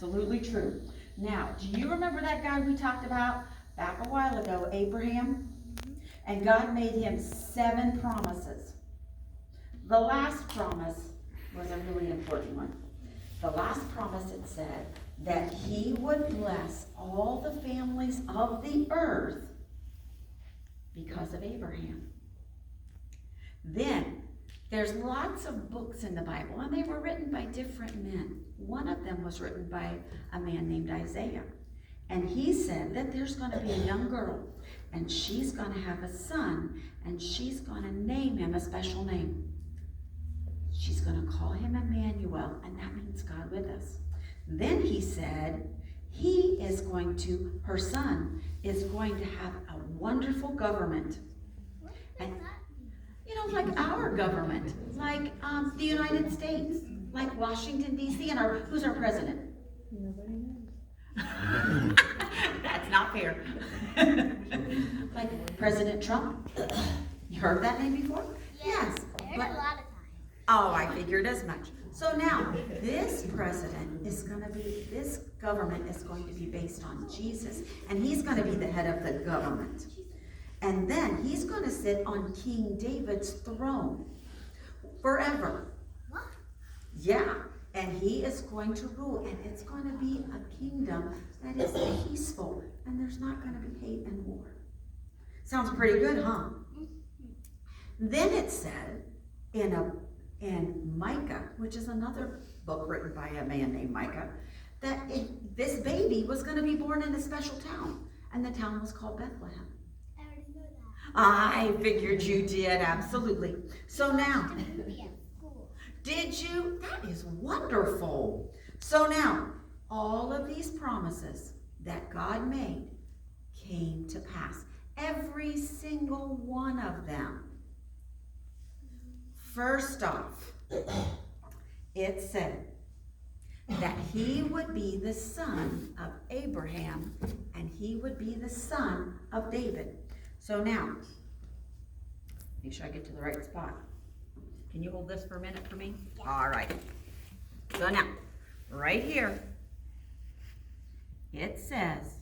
absolutely true. Now, do you remember that guy we talked about back a while ago, Abraham? And God made him 7 promises. The last promise was a really important one. The last promise, it said that he would bless all the families of the earth because of Abraham. Then, there's lots of books in the Bible, and they were written by different men. One of them was written by a man named Isaiah. And he said that there's going to be a young girl, and she's going to have a son, and she's going to name him a special name. She's going to call him Emmanuel, and that means God with us. Then he said, her son is going to have a wonderful government. And, like our government, like the United States, like Washington, D.C., and who's our president? Nobody knows. That's not fair. Like President Trump. You heard that name before? Yes. But, A lot of times. oh, I figured as much. So now, this government is going to be based on Jesus, and he's going to be the head of the government. And then he's going to sit on King David's throne forever. What? Yeah, and he is going to rule, and it's going to be a kingdom that is peaceful, and there's not going to be hate and war. Sounds pretty good, huh? Then it said in Micah, which is another book written by a man named Micah, that this baby was going to be born in a special town, and the town was called Bethlehem. I already know that. I figured you did, absolutely. So now, I didn't be at school. did you? That is wonderful. So now, all of these promises that God made came to pass. Every single one of them. First off, it said that he would be the son of Abraham and he would be the son of David. So now, make sure I get to the right spot. Can you hold this for a minute for me? All right. So now, right here, it says,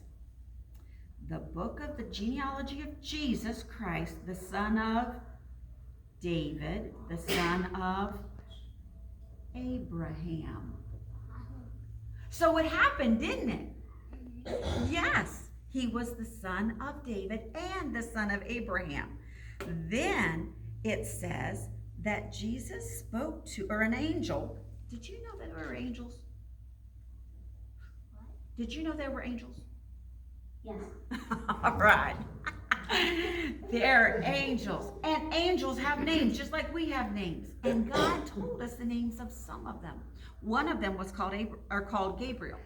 the book of the genealogy of Jesus Christ, the son of David, the son of Abraham. So it happened, didn't it? Yes, he was the son of David and the son of Abraham. Then it says that Jesus spoke to, or an angel. Did you know that there were angels? What? Did you know there were angels? Yes. All right. They're angels. And angels have names, just like we have names. And God told us the names of some of them. One of them was called Gabriel.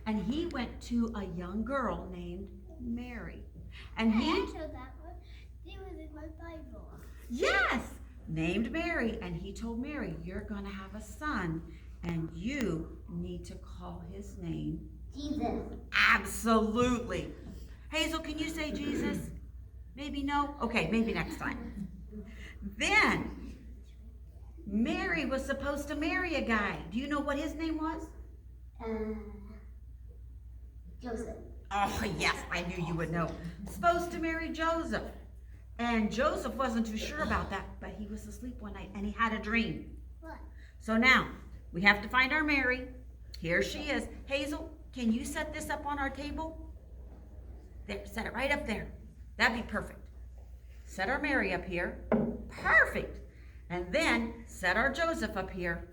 And he went to a young girl named Mary. And I he, answered that one. It was in my Bible. yes, named Mary. And he told Mary, you're going to have a son, and you need to call his name Jesus. Absolutely. Hazel, can you say Jesus? Maybe no? Okay, maybe next time. Then, Mary was supposed to marry a guy. Do you know what his name was? Joseph. Oh, yes, I knew you would know. Supposed to marry Joseph. And Joseph wasn't too sure about that, but he was asleep one night and he had a dream. What? So now, we have to find our Mary. Here she is. Hazel, can you set this up on our table? There, set it right up there. That'd be perfect. Set our Mary up here. Perfect. And then set our Joseph up here.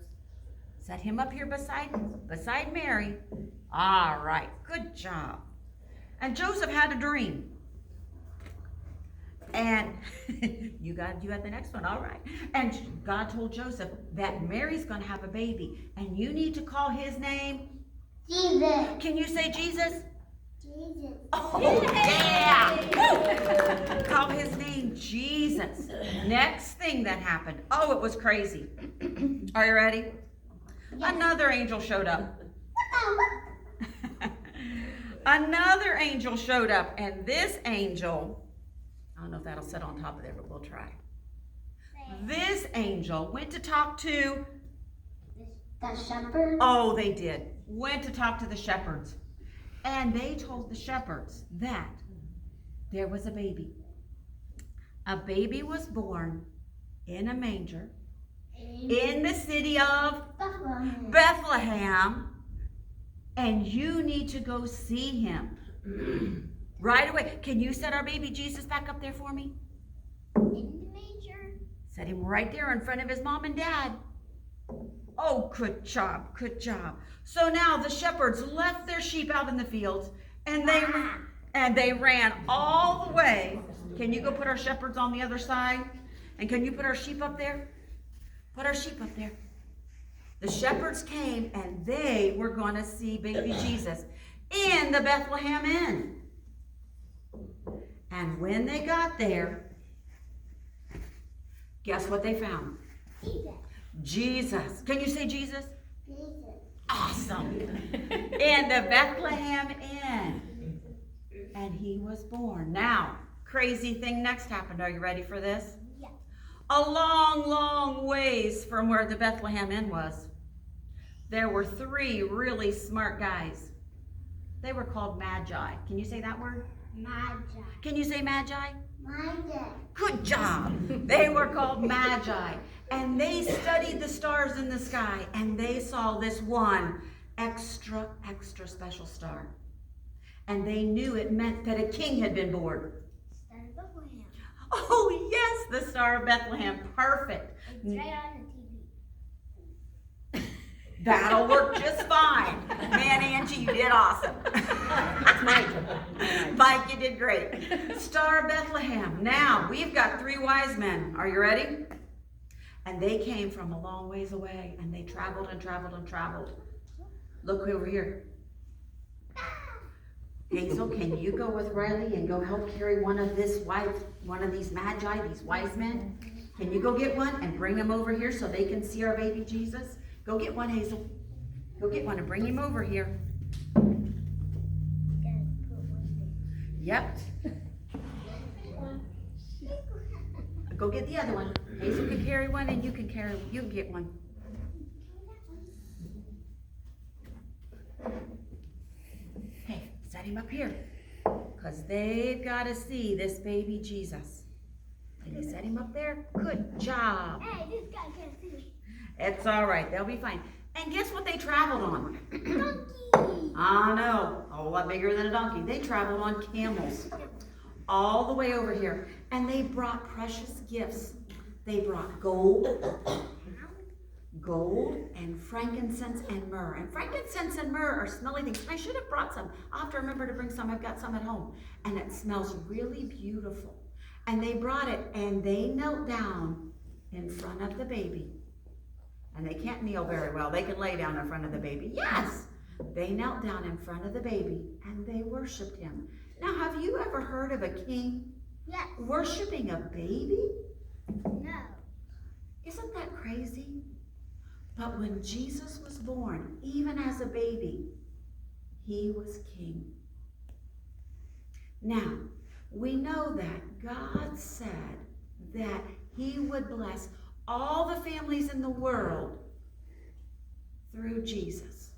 Set him up here beside Mary. All right, good job. And Joseph had a dream. And you had the next one, all right. And God told Joseph that Mary's going to have a baby, and you need to call his name. Jesus. Can you say Jesus? Jesus. Oh, yeah! Call his name Jesus. Next thing that happened. Oh, it was crazy. Are you ready? Yes. Another angel showed up. What? Another angel showed up, and this angel, I don't know if that'll sit on top of there, but we'll try. This angel went to talk to The The shepherd. Oh, they did. Went to talk to the shepherds. And they told the shepherds that there was a baby. A baby was born in a manger in the city of Bethlehem. Bethlehem, and you need to go see him right away. Can you set our baby Jesus back up there for me? In the manger. Set him right there in front of his mom and dad. Oh, good job, good job. So now the shepherds left their sheep out in the fields, and they ran all the way. Can you go put our shepherds on the other side? And can you put our sheep up there? Put our sheep up there. The shepherds came, and they were going to see baby Jesus in the Bethlehem Inn. And when they got there, guess what they found? Jesus. Jesus. Can you say Jesus? Jesus. Awesome. In the Bethlehem Inn. And he was born. Now, crazy thing next happened. Are you ready for this? Yeah. A long, long ways from where the Bethlehem Inn was, there were 3 really smart guys. They were called Magi. Can you say that word? Magi. Can you say Magi? Magi. Good job. They were called Magi. And they studied the stars in the sky, and they saw this one extra, extra special star. And they knew it meant that a king had been born. Star of Bethlehem. Oh, yes, the Star of Bethlehem. Perfect. It's right on the TV. That'll work just fine. Man, Angie, you did awesome. That's Mike. Mike, you did great. Star of Bethlehem. Now, we've got 3 wise men. Are you ready? And they came from a long ways away, and they traveled and traveled and traveled. Look over here. Hazel, can you go with Riley and go help carry one of these Magi, these wise men? Can you go get one and bring them over here so they can see our baby Jesus? Go get one, Hazel. Go get one and bring him over here. Yep. Go get the other one. Hazel can carry one, and you can get one. Hey, set him up here, because they've got to see this baby Jesus. Can you set him up there? Good job. Hey, this guy can't see. It's all right. They'll be fine. And guess what they traveled on? Donkey. I know, a whole lot bigger than a donkey. They traveled on camels all the way over here, and they brought precious gifts. They brought gold and frankincense and myrrh. And frankincense and myrrh are smelly things. I should have brought some. I'll have to remember to bring some. I've got some at home. And it smells really beautiful. And they brought it, and they knelt down in front of the baby. And they can't kneel very well. They can lay down in front of the baby. Yes! They knelt down in front of the baby, and they worshiped him. Now, have you ever heard of a king Yes. worshiping a baby? No. Isn't that crazy? But when Jesus was born, even as a baby, he was king. Now, we know that God said that he would bless all the families in the world through Jesus.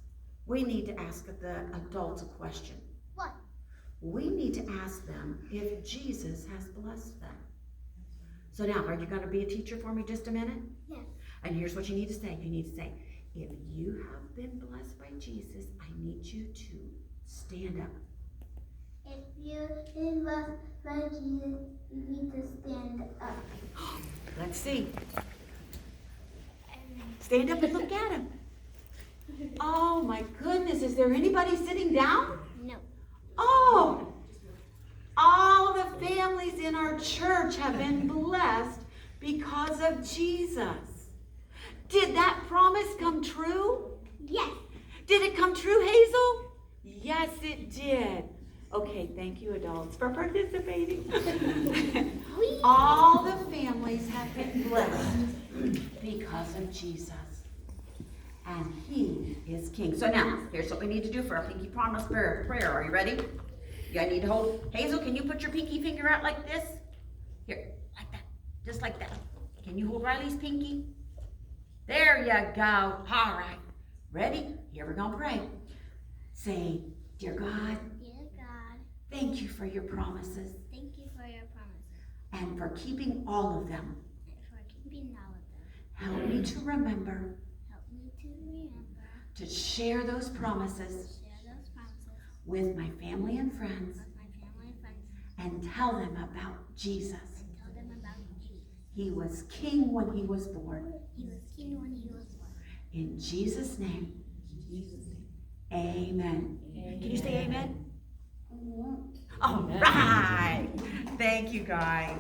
We need to ask the adults a question. What? We need to ask them if Jesus has blessed them. So now, are you going to be a teacher for me just a minute? Yes. And here's what you need to say. You need to say, if you have been blessed by Jesus, I need you to stand up. If you've been blessed by Jesus, you need to stand up. Let's see. Stand up and look at him. Oh my goodness, is there anybody sitting down? No. Oh, all the families in our church have been blessed because of Jesus. Did that promise come true? Yes. Did it come true, Hazel? Yes, it did. Okay, thank you, adults, for participating. All the families have been blessed because of Jesus. And he is king. So now, here's what we need to do for our pinky promise prayer. Are you ready? You need to hold. Hazel, can you put your pinky finger out like this? Here, like that. Just like that. Can you hold Riley's pinky? There you go. All right. Ready? Here we're gonna pray. Say, dear God, Dear God, thank you for your promises thank you for your promises and for keeping all of them. and for keeping all of them. Help me to remember Help me to remember to share those to promises share those promises with my family and friends with my family and friends and tell them about Jesus. and tell them about Jesus. He was king when he was born. He was king when he was born. In Jesus' name, amen. Can you say amen? All right. Thank you, guys.